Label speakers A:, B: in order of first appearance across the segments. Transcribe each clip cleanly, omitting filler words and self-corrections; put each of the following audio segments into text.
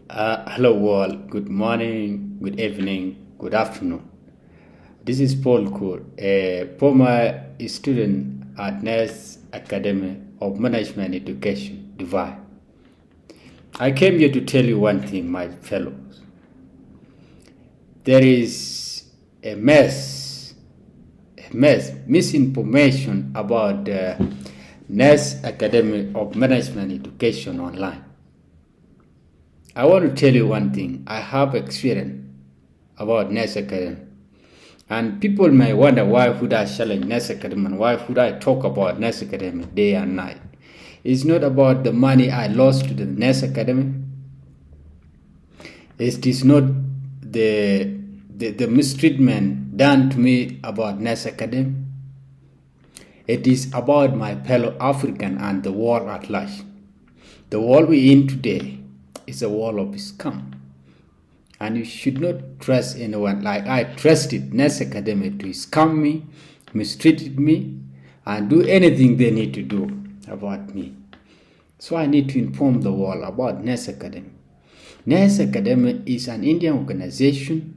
A: Hello world, good morning, good evening, good afternoon. This is Paul Kur, a former student at NES Academy of Management Education, Dubai. I came here to tell you one thing, my fellows. There is a misinformation about the NES Academy of Management Education online. I want to tell you one thing. I have experience about NES Academy. And people may wonder why would I challenge NES Academy and why would I talk about NES Academy day and night. It's not about the money I lost to the NES Academy. It is not the mistreatment done to me about NES Academy. It is about my fellow African and the world at large. The world we're in today is a world of scam. And you should not trust anyone like I trusted NES Academy to scam me, mistreated me, and do anything they need to do about me. So I need to inform the world about NES Academy. NES Academy is an Indian organization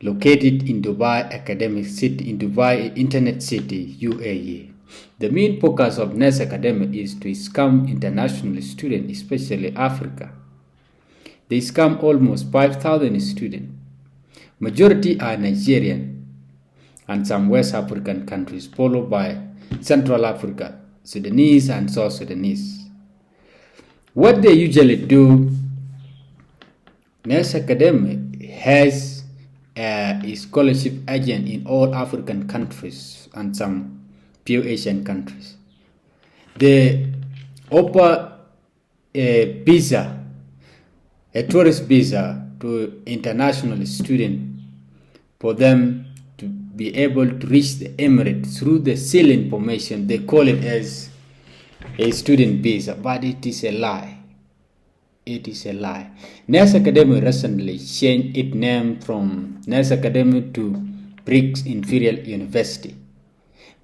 A: located in Dubai Academic City, in Dubai Internet City, UAE. The main focus of NES Academy is to scam international students, especially Africa. They scam almost 5,000 students. Majority are Nigerian and some West African countries, followed by Central Africa, Sudanese and South Sudanese. What they usually do, NES Academy has a scholarship agent in all African countries and some few Asian countries. They offer a visa, a tourist visa to international students for them to be able to reach the Emirates through the seal information. They call it as a student visa, but it is a lie. It is a lie. NES Academy recently changed its name from NES Academy to Britts Imperial University.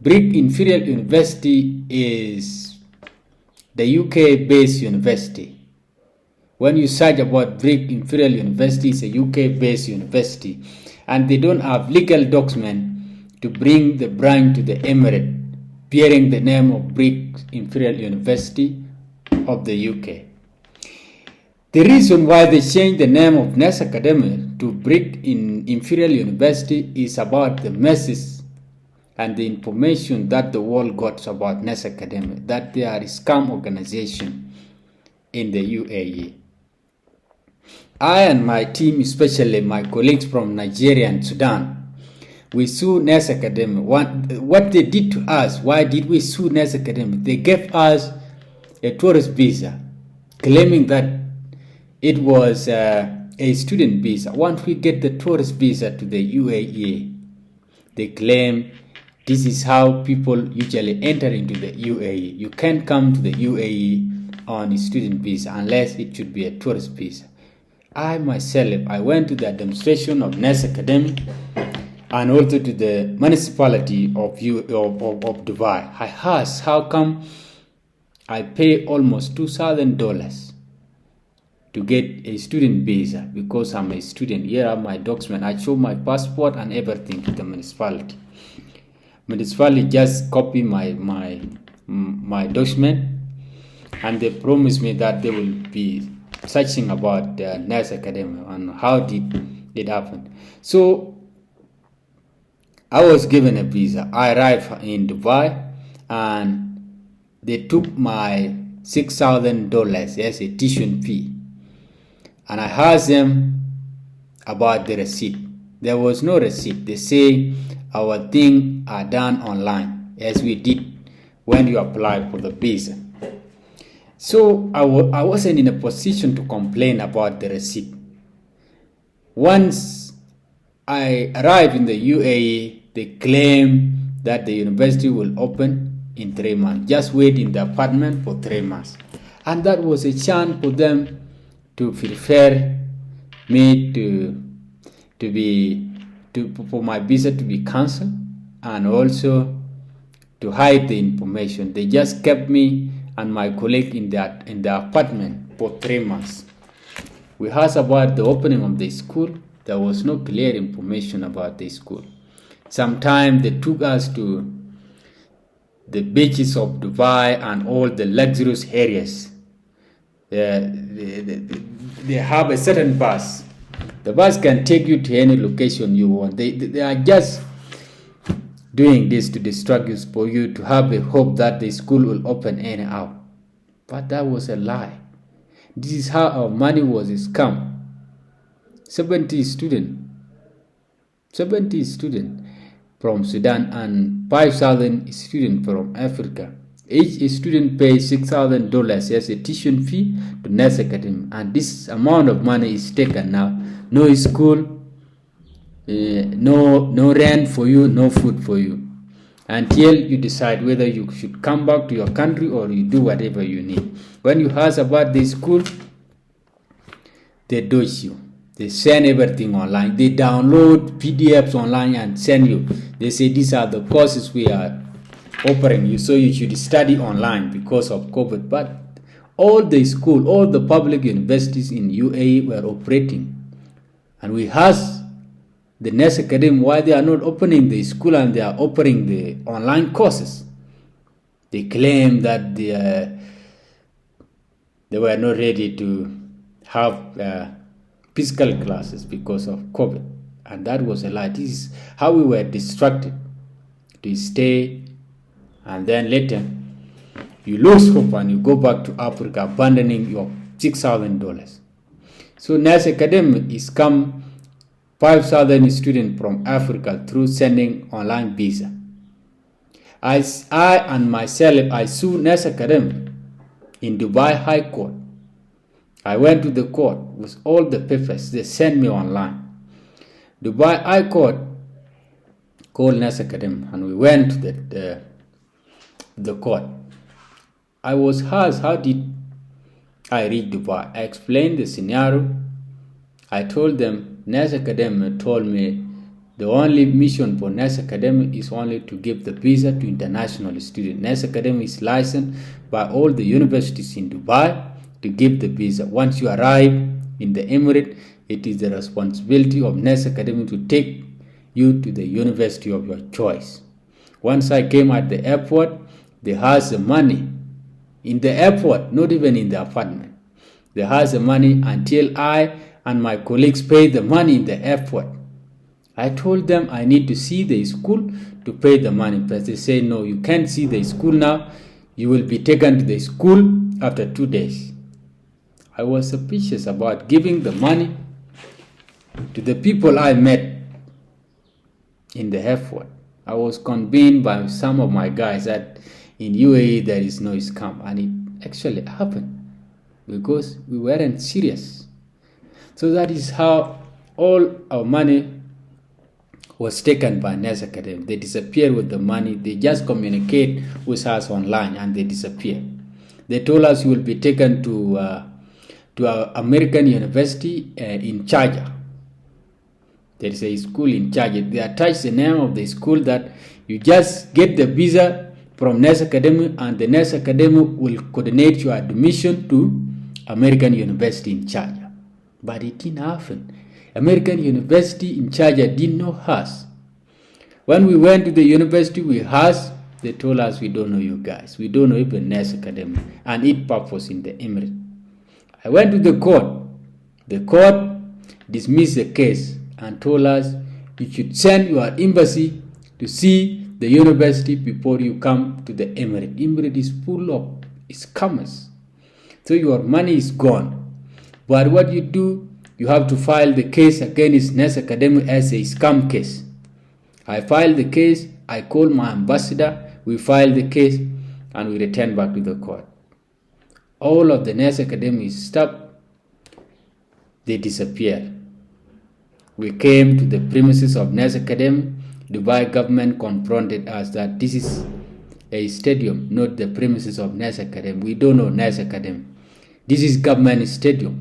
A: Britts Imperial University is the UK-based university. When you search about Britts Imperial University, it's a UK-based university, and they don't have legal document to bring the branch to the Emirates bearing the name of Britts Imperial University of the UK. The reason why they changed the name of NES Academy to Britts Imperial University is about the message and the information that the world got about NES Academy, that they are a scam organization in the UAE. I and my team, especially my colleagues from Nigeria and Sudan, we sue NES Academy. What they did to us, why did we sue NES Academy? They gave us a tourist visa, claiming that it was a student visa. Once we get the tourist visa to the UAE, they claim this is how people usually enter into the UAE. You can't come to the UAE on a student visa unless it should be a tourist visa. I myself, I went to the administration of NES Academy and also to the municipality of Dubai. I asked how come I pay almost $2,000 to get a student visa because I'm a student. Here are my documents. I show my passport and everything to the municipality. Municipality just copy my document, and they promised me that they will be searching about the NES Academy and how did it happen. So I was given a visa. I arrived in Dubai and they took my $6,000 as a tuition fee. And I asked them about the receipt. There was no receipt. They say our things are done online, as we did when you applied for the visa. So I wasn't in a position to complain about the receipt. Once I arrived in the UAE, they claim that the university will open in 3 months. Just wait in the apartment for 3 months. And that was a chance for them to prefer me for my visa to be cancelled and also to hide the information. They just kept me and my colleague in the apartment for 3 months. We asked about the opening of the school. There was no clear information about the school. Sometimes they took us to the beaches of Dubai and all the luxurious areas. They have a certain bus. The bus can take you to any location you want. They are just doing this to distract you, for you to have a hope that the school will open anyhow. But that was a lie. This is how our money was scammed. 70 students from Sudan and 5,000 students from Africa. Each student pays $6,000 as a tuition fee to Nurse Academy, and this amount of money is taken now. No school, no rent for you, no food for you, until you decide whether you should come back to your country or you do whatever you need. When you ask about the school, they dodge you. They send everything online. They download PDFs online and send you. They say these are the courses we are offering you, so you should study online because of COVID. But all the school, all the public universities in UAE were operating. And we asked the Nurse Academy why they are not opening the school and they are offering the online courses. They claim that they were not ready to have physical classes because of COVID. And that was a lie. This is how we were distracted to stay, and then later you lose hope and you go back to Africa abandoning your $6,000. So Nurse Academy is come 5,000 students from Africa through sending online visa. I and myself, I sued Nurse Academy in Dubai High Court. I went to the court with all the papers they sent me online. Dubai High Court called Nurse Academy and we went to the court. I was asked, how did I reach Dubai? I explained the scenario. I told them, Nurse Academy told me the only mission for Nurse Academy is only to give the visa to international students. Nurse Academy is licensed by all the universities in Dubai to give the visa. Once you arrive in the Emirate, it is the responsibility of Nurse Academy to take you to the university of your choice. Once I came at the airport, they had the money in the airport, not even in the apartment. They had the money until I and my colleagues paid the money in the airport. I told them I need to see the school to pay the money, but they say, no, you can't see the school now. You will be taken to the school after 2 days. I was suspicious about giving the money to the people I met in the airport. I was convinced by some of my guys that in UAE there is no scam, and it actually happened because we weren't serious. So that is how all our money was taken by Nurse Academy. They disappeared with the money. They just communicate with us online and they disappear. They told us you will be taken to our American university in Charger. There is a school in Charger. They attach the name of the school that you just get the visa from Nurse Academy and the Nurse Academy will coordinate your admission to American University in Charger. But it didn't happen. American University in Charger didn't know us. When we went to the university, we asked, they told us, we don't know you guys. We don't know even Nurse Academy and its purpose in the Emirate. I went to the court. The court dismissed the case and told us you should send your embassy to see the university before you come to the Emirate. Emirate is full of scammers. So your money is gone. But what you do, you have to file the case against Nurse Academy as a scam case. I filed the case. I called my ambassador. We filed the case and we returned back to the court. All of the Nurse Academy staff, they disappeared. We came to the premises of Nurse Academy. Dubai government confronted us that this is a stadium, not the premises of Nurse Academy. We don't know Nurse Academy. This is government stadium.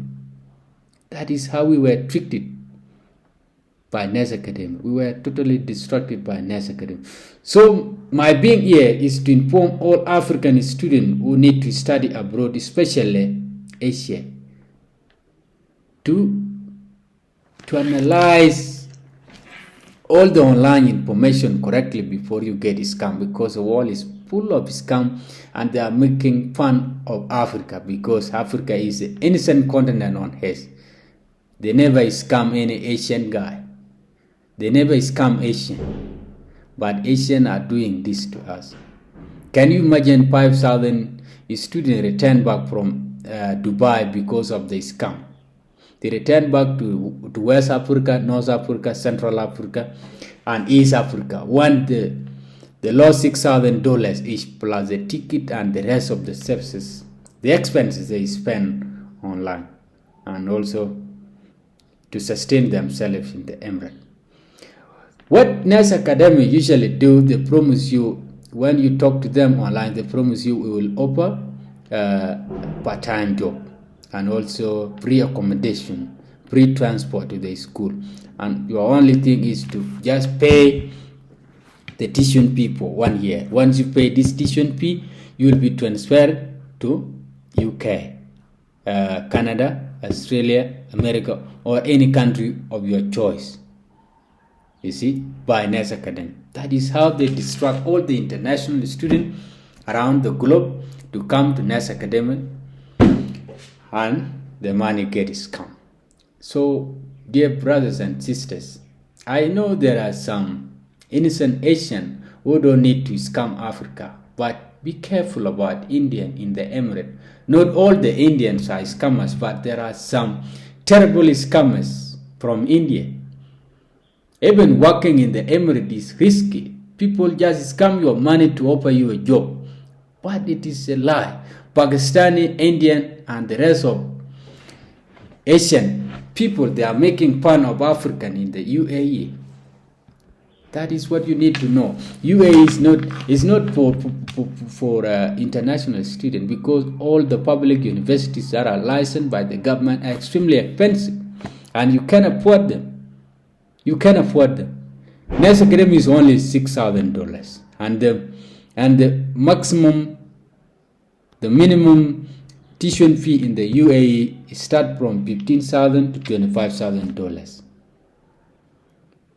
A: That is how we were treated. by NES Academy. We were totally distracted by NES Academy. So my being here is to inform all African students who need to study abroad, especially Asia, to analyze all the online information correctly before you get scam, because the world is full of scam and they are making fun of Africa, because Africa is an innocent continent on earth. They never scam any Asian guy. They never scam Asian. But Asians are doing this to us. Can you imagine 5,000 students return back from Dubai because of the scam? They return back to West Africa, North Africa, Central Africa, and East Africa. Want the lost $6,000 each plus the ticket and the rest of the services, the expenses they spend online, and also to sustain themselves in the Emirate. What NES Academy usually do, they promise you, when you talk to them online, they promise you we will offer part-time job and also free accommodation, free transport to the school. And your only thing is to just pay the tuition fee for 1 year. Once you pay this tuition fee, you will be transferred to UK, Canada, Australia, America, or any country of your choice. You see, by NES Academy. That is how they distract all the international students around the globe to come to NES Academy, and the money gets scammed. So, dear brothers and sisters, I know there are some innocent Asians who don't need to scam Africa, but be careful about Indian in the Emirate. Not all the Indians are scammers, but there are some terrible scammers from India. Even working in the Emirate is risky. People just scam your money to offer you a job. But it is a lie. Pakistani, Indian, and the rest of Asian people, they are making fun of African in the UAE. That is what you need to know. UAE is not for international students, because all the public universities that are licensed by the government are extremely expensive, and you can afford them. You can afford them. NES Academy is only $6,000, and the maximum, the minimum tuition fee in the UAE start from $15,000 to $25,000.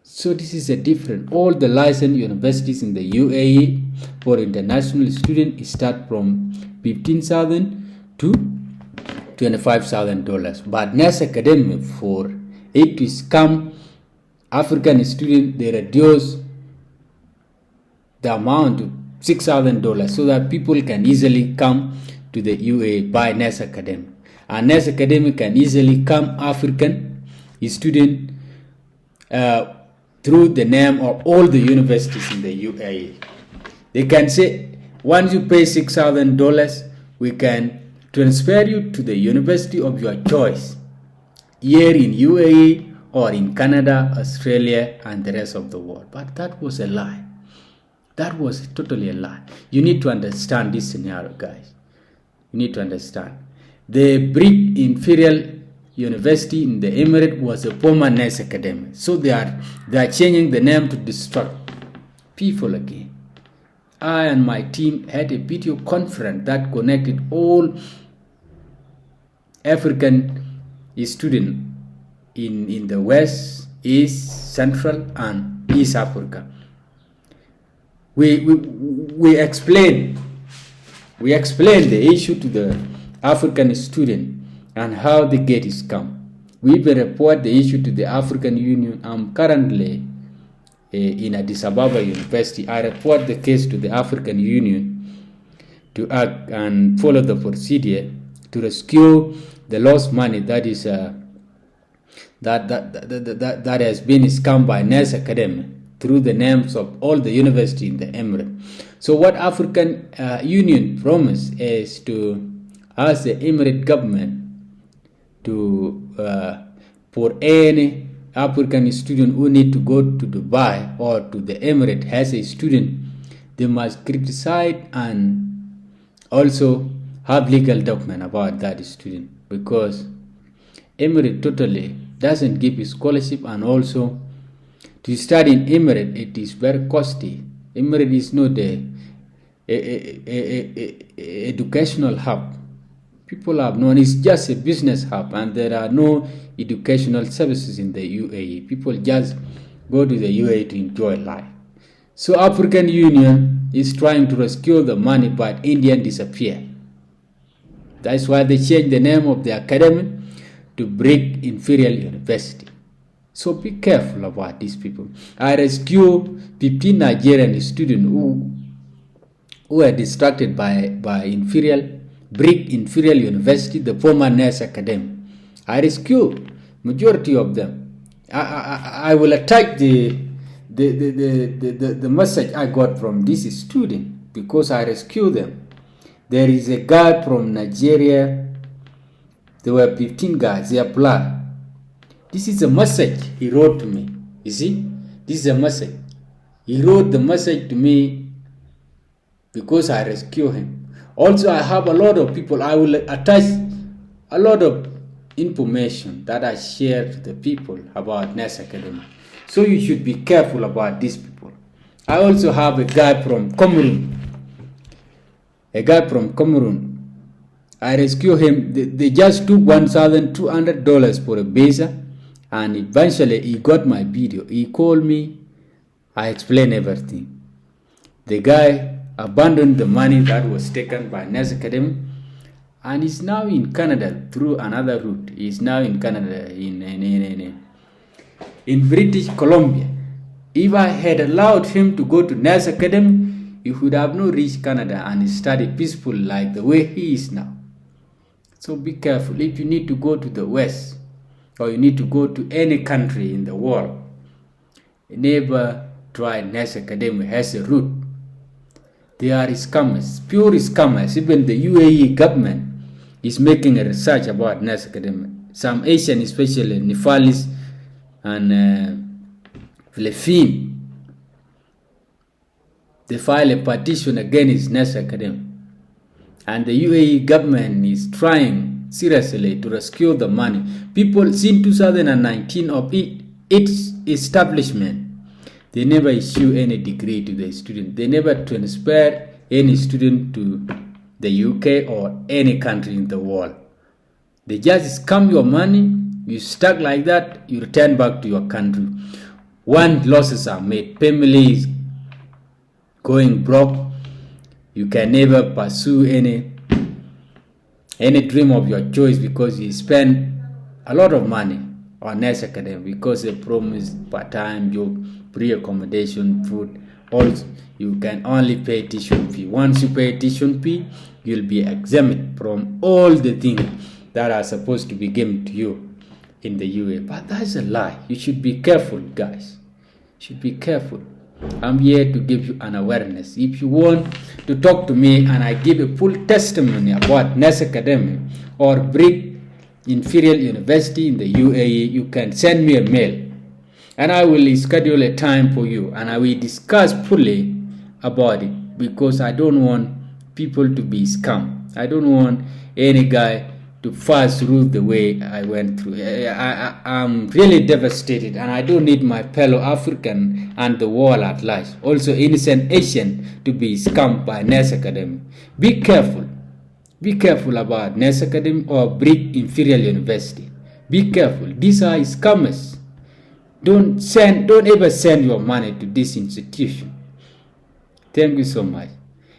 A: So this is a different. All the licensed universities in the UAE for international students start from $15,000 to $25,000. But NES Academy, for it to scam African students, they reduce the amount to $6,000 so that people can easily come to the UAE by NES Academy. And NES Academy can easily come African student through the name of all the universities in the UAE. They can say, once you pay $6,000, we can transfer you to the university of your choice here in UAE or in Canada, Australia, and the rest of the world. But that was a lie. That was totally a lie. You need to understand this scenario, guys. You need to understand. The Britts Imperial University in the Emirate was a former NES Academy. So they are changing the name to distract people again. I and my team had a video conference that connected all African students in the West, East, Central, and East Africa. We explained the issue to the African student and how the gate is come. We even report the issue to the African Union. I'm currently in Addis Ababa University. I report the case to the African Union to act and follow the procedure to rescue the lost money that is that has been scammed by NES Academy through the names of all the universities in the Emirate. So what African Union promised is to ask the Emirate government to for any African student who need to go to Dubai or to the Emirate as a student, they must criticize and also have legal document about that student, because Emirate totally doesn't give scholarship and also To study in Emirates, it is very costly. Emirates is not a educational hub. People have known it's just a business hub, and there are no educational services in the UAE. People just go to the UAE to enjoy life. So African Union is trying to rescue the money, but India disappeared. That's why they changed the name of the academy to Britts Imperial University. So be careful about these people. I rescued 15 Nigerian students who were distracted by Britts Imperial University, the former NES Academy. I rescued majority of them. I will attack the message I got from this student because I rescued them. There is a guy from Nigeria. There were 15 guys. They applied. This is a message he wrote to me. You see, this is a message. He wrote the message to me because I rescued him. Also, I have a lot of people. I will attach a lot of information that I share to the people about NES Academy. So you should be careful about these people. I also have a guy from Cameroon. I rescued him. They just took $1,200 for a visa, and eventually he got my video. He called me. I explained everything. The guy abandoned the money that was taken by NES Academy, and is now in Canada through another route. He's now in Canada in British Columbia. If I had allowed him to go to NES Academy, he would have not reached Canada and studied peacefully like the way he is now. So be careful. If you need to go to the West, or you need to go to any country in the world, never try NES Academy as a route. They are scammers, pure scammers. Even the UAE government is making a research about NES Academy. Some Asian, especially Nepalese and Philippines, they file a petition against NES Academy. And the UAE government is trying seriously to rescue the money. People, since 2019 of its establishment, they never issue any degree to the student. They never transfer any student to the UK or any country in the world. They just scam your money. You stuck like that, you return back to your country. When losses are made, families going broke, you can never pursue any dream of your choice because you spend a lot of money on NES Academy because they promise part-time job, free accommodation, food. Also, you can only pay tuition fee. Once you pay tuition fee, you'll be exempt from all the things that are supposed to be given to you in the UA. But that's a lie. You should be careful, guys. You should be careful. I'm here to give you an awareness. If you want to talk to me and I give a full testimony about NES Academy or Britts Imperial University in the UAE, you can send me a mail and I will schedule a time for you and I will discuss fully about it because I don't want people to be scammed. I don't want any guy to pass through the way I went through. I'm really devastated and I don't need my fellow African and the world at large, also innocent Asian, to be scammed by NES Academy. Be careful. Be careful about NES Academy or Britts Imperial University. Be careful. These are scammers. Don't ever send your money to this institution. Thank you so much.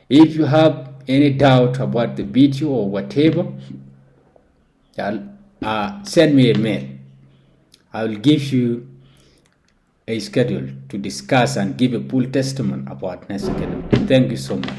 A: If you have any doubt about the video or whatever, send me a mail. I will give you a schedule to discuss and give a full testimony about NES Academy. Thank you so much.